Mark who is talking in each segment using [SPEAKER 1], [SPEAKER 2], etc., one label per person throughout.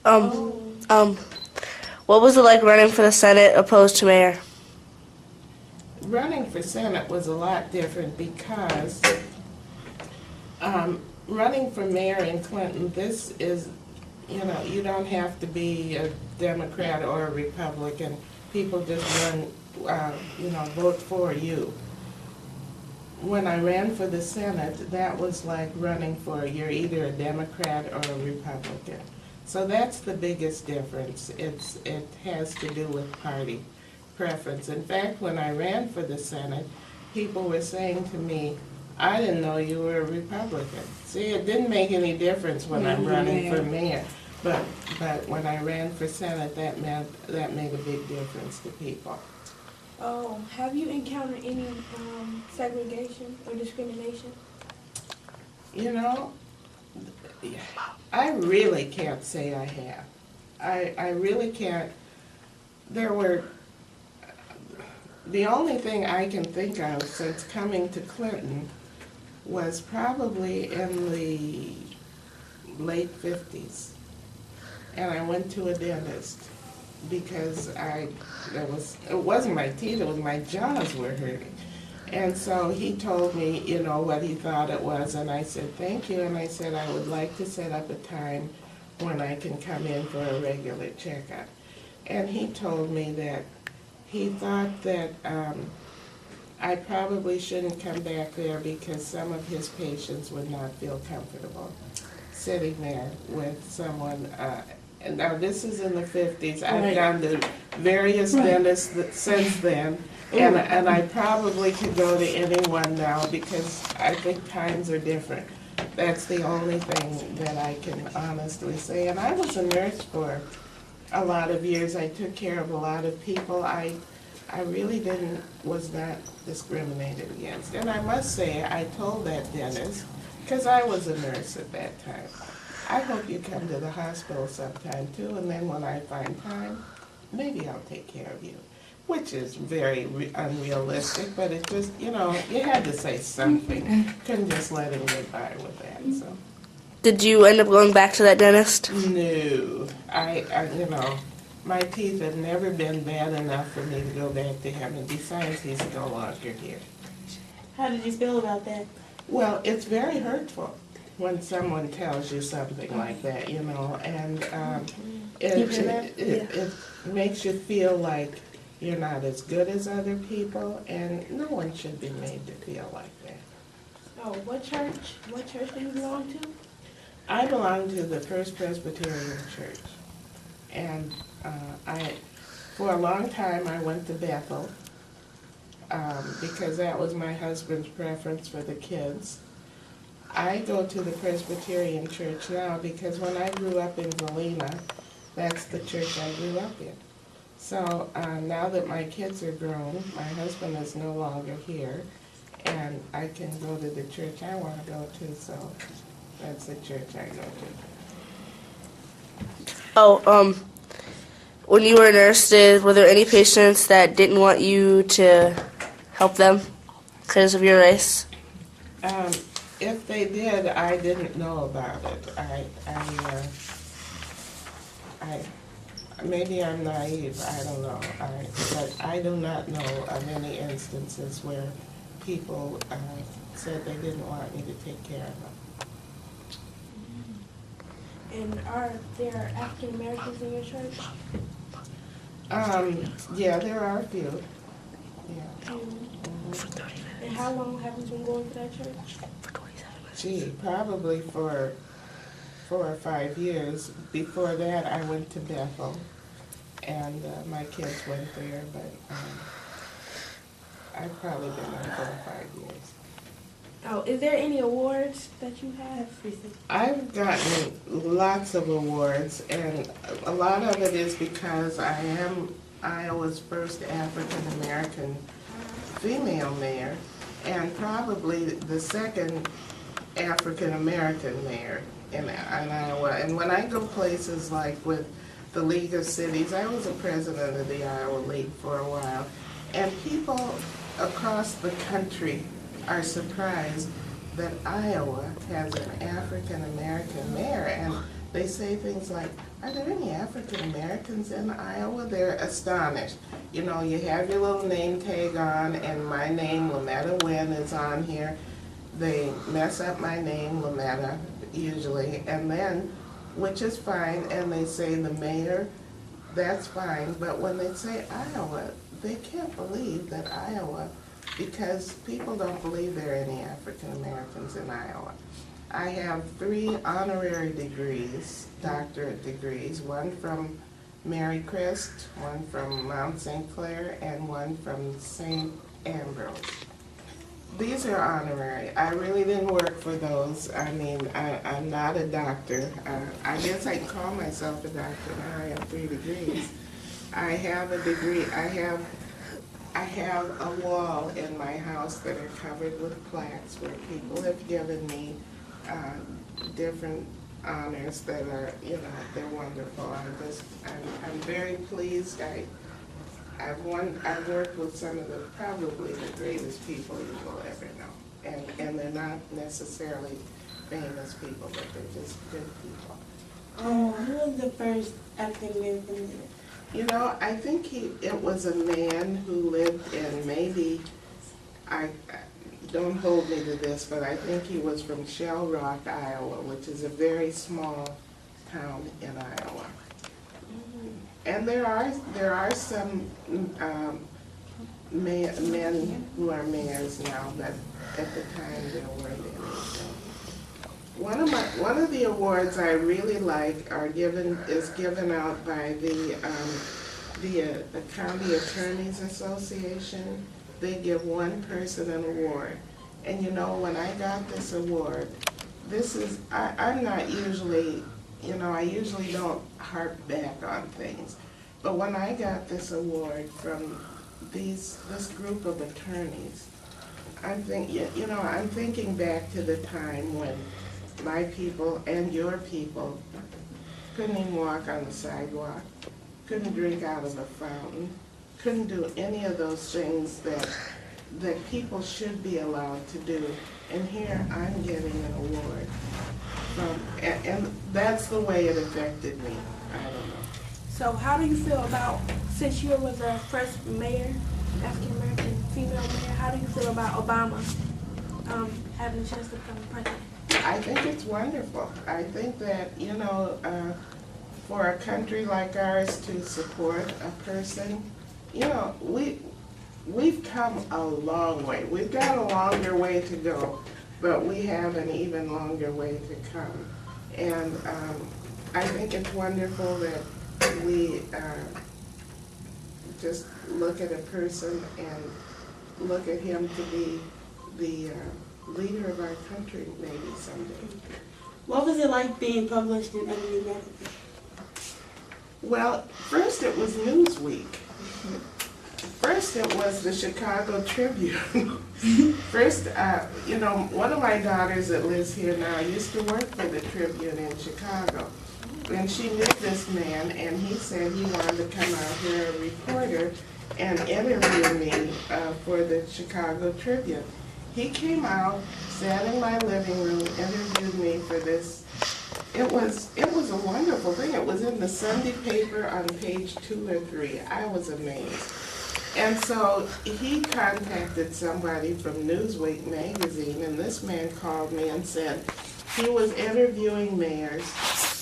[SPEAKER 1] Um, what was it like running for the Senate opposed to mayor?
[SPEAKER 2] Running for Senate was a lot different because running for mayor in Clinton, this is, you don't have to be a Democrat or a Republican. People just run, vote for you. When I ran for the Senate, that was like running for, you're either a Democrat or a Republican. So that's the biggest difference. It has to do with party preference. In fact, when I ran for the Senate, people were saying to me, I didn't know you were a Republican. See, it didn't make any difference when I'm running for mayor. But when I ran for Senate, that made a big difference to people.
[SPEAKER 3] Oh, have you encountered any segregation or discrimination?
[SPEAKER 2] I really can't say I have. I really can't. The only thing I can think of since coming to Clinton was probably in the late 50s. And I went to a dentist because it wasn't my teeth, it was my jaws were hurting. And so he told me, what he thought it was, and I said, thank you, and I said, I would like to set up a time when I can come in for a regular checkup. And he told me that he thought that I probably shouldn't come back there because some of his patients would not feel comfortable sitting there with someone. And now this is in the 50s. I've gone to various dentists since then, and I probably could go to anyone now because I think times are different. That's the only thing that I can honestly say. And I was a nurse for a lot of years. I took care of a lot of people. I really was not discriminated against. And I must say, I told that dentist, because I was a nurse at that time, I hope you come to the hospital sometime too, and then when I find time, maybe I'll take care of you. Which is very unrealistic, but it just, you had to say something. Couldn't just let him get by with that, so.
[SPEAKER 1] Did you end up going back to that dentist?
[SPEAKER 2] No, my teeth have never been bad enough for me to go back to him, and besides, he's no longer here.
[SPEAKER 3] How did you feel about that?
[SPEAKER 2] Well, it's very hurtful when someone tells you something like that, and it makes you feel like you're not as good as other people, and no one should be made to feel like that.
[SPEAKER 3] Oh, what church do you belong to?
[SPEAKER 2] I belong to the First Presbyterian Church, and for a long time I went to Bethel because that was my husband's preference for the kids. I go to the Presbyterian Church now because when I grew up in Galena, that's the church I grew up in. So now that my kids are grown, my husband is no longer here, and I can go to the church I want to go to, so that's the church I go to.
[SPEAKER 1] Oh, when you were a nurse, were there any patients that didn't want you to help them because of your race?
[SPEAKER 2] If they did, I didn't know about it. Maybe I'm naive, I don't know. But I do not know of any instances where people said they didn't want me to take care of them.
[SPEAKER 3] And are there African Americans in your church?
[SPEAKER 2] Yeah, there are a few. Yeah.
[SPEAKER 3] And how long have you been going to that church?
[SPEAKER 2] Gee, probably for 4 or 5 years. Before that, I went to Bethel, and my kids went there, but I've probably been there 4 or 5 years.
[SPEAKER 3] Oh, is there any awards that you have?
[SPEAKER 2] I've gotten lots of awards, and a lot of it is because I am Iowa's first African American female mayor, and probably the second African American mayor in Iowa. And when I go places like with the League of Cities, I was a president of the Iowa League for a while, and people across the country are surprised that Iowa has an African American mayor, and they say things like, "Are there any African Americans in Iowa?" They're astonished. You know, you have your little name tag on, and my name, LaMetta Wynn, is on here. They mess up my name, LaMetta, usually, and then, which is fine, and they say the mayor, that's fine, but when they say Iowa, they can't believe that Iowa, because people don't believe there are any African Americans in Iowa. I have 3 honorary degrees, doctorate degrees, one from Mary Christ, one from Mount St. Clair, and one from St. Ambrose. These are honorary. I really didn't work for those. I mean, I'm not a doctor. I guess I can call myself a doctor now. I have 3 degrees. I have a degree. I have a wall in my house that are covered with plaques where people have given me different honors that are, you know, they're wonderful. I'm very pleased. I've worked with some of probably the greatest people you will ever know. And they're not necessarily famous people, but they're just good people.
[SPEAKER 4] Who was the first African American leader?
[SPEAKER 2] You know, I think it was a man who lived in maybe, I don't hold me to this, but I think he was from Shell Rock, Iowa, which is a very small town in Iowa. And there are some men who are mayors now, but at the time there weren't any. One of the awards I really like is given out by the County Attorneys Association. They give one person an award, and you know, when I got this award, I'm not usually. You know, I usually don't harp back on things. But when I got this award from this group of attorneys, I'm thinking back to the time when my people and your people couldn't even walk on the sidewalk, couldn't drink out of a fountain, couldn't do any of those things that people should be allowed to do. And here I'm getting an award. And that's the way it affected me. I don't know.
[SPEAKER 3] So how do you feel about, since you were the first mayor, African American female mayor, how do you feel about Obama having a chance to become president?
[SPEAKER 2] I think it's wonderful. I think that, you know, for a country like ours to support a person, you know, we've come a long way. We've got a longer way to go, but we have an even longer way to come. And I think it's wonderful that we just look at a person and look at him to be the leader of our country maybe someday.
[SPEAKER 4] What was it like being published in Ebony Magazine?
[SPEAKER 2] Well, first it was Newsweek. First it was the Chicago Tribune. First, you know, one of my daughters that lives here now used to work for the Tribune in Chicago. And she knew this man, and he said he wanted to come out here, a reporter, and interview me for the Chicago Tribune. He came out, sat in my living room, interviewed me for this. It was a wonderful thing. It was in the Sunday paper on page 2 or 3. I was amazed. And so he contacted somebody from Newsweek magazine, and this man called me and said he was interviewing mayors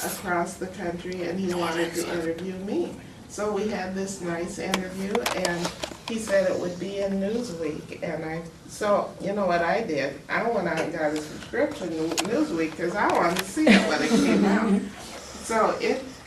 [SPEAKER 2] across the country, and he wanted to interview me. So we had this nice interview, and he said it would be in Newsweek. And so you know what I did? I went out and got a subscription to Newsweek because I wanted to see it when it came out. So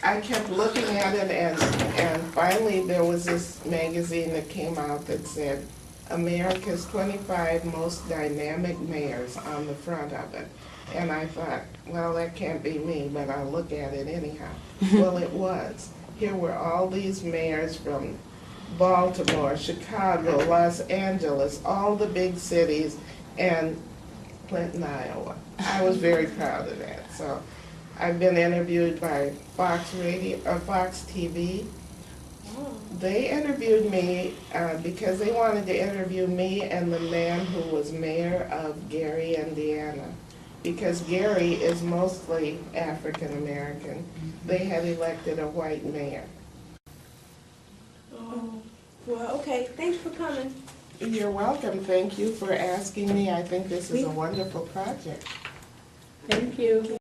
[SPEAKER 2] I kept looking at it, and finally there was this magazine that came out that said America's 25 most dynamic mayors on the front of it. And I thought, well, that can't be me, but I'll look at it anyhow. Well, it was. Here were all these mayors from Baltimore, Chicago, Los Angeles, all the big cities, and Clinton, Iowa. I was very proud of that. So I've been interviewed by Fox TV. They interviewed me because they wanted to interview me and the man who was mayor of Gary, Indiana. because Gary is mostly African American. They have elected a white mayor.
[SPEAKER 3] Well, okay. Thanks for coming.
[SPEAKER 2] You're welcome. Thank you for asking me. I think this is a wonderful project.
[SPEAKER 4] Thank you.